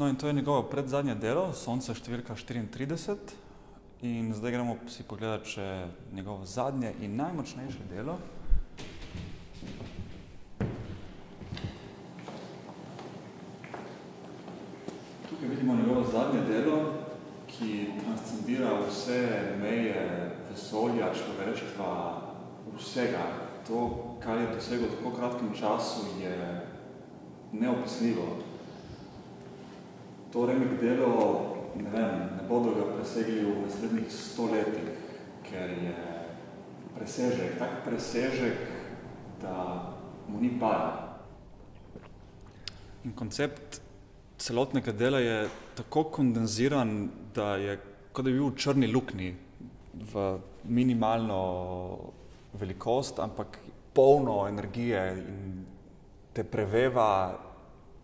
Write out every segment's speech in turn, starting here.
No in to je njegovo predzadnje delo, Sonce številka 34. In zdaj gremo si pogledati še njegovo zadnje in najmočnejše delo. Tukaj vidimo njegovo zadnje delo, ki transcendira vse meje vesolja, človeštva, vsega. To, kar je dosegel v tako kratkem času, je neopisljivo. To remek delo, ne bodo ga presegli v naslednjih 100 letih, ker je presežek, tak presežek, da mu ni para. In koncept celotnega dela je tako kondenziran, da je kot da bi bil v črni luknji v minimalno velikost, ampak polno energije in te preveva,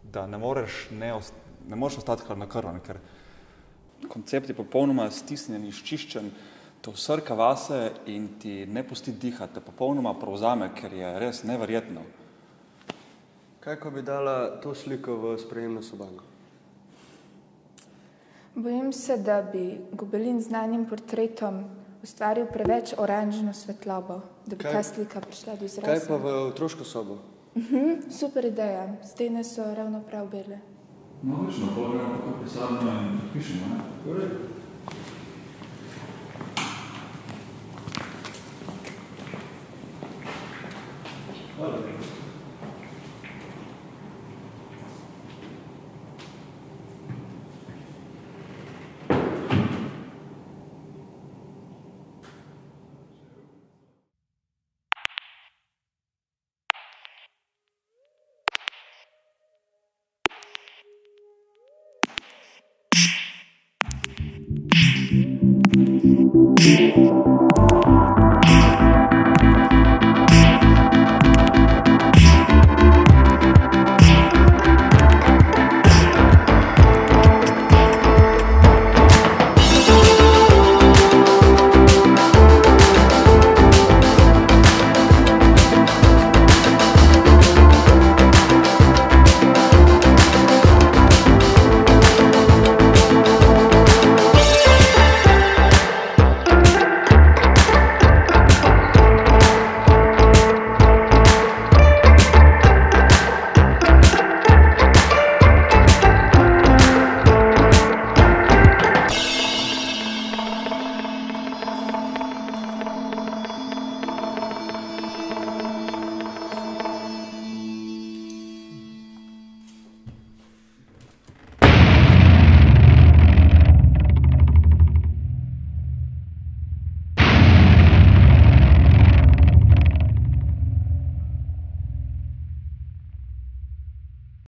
da ne moreš ostati hladnokrven, ker koncept je popolnoma stisnjen, izčiščen, to srka vase in ti ne pusti dihati, te popolnoma prevzame, ker je res neverjetno. Kaj, ko bi dala to sliko v sprejemno sobanko? Bojim se, da bi Gobelin z znanim portretom ustvaril preveč oranžno svetlobo, da bi ta slika prišla do izraza. Kaj pa v otroško sobo? Super ideja, stene so ravno prav bele. No, lično, pogledamo tako pisarno in pišemo, ne? Hvala. Thank you.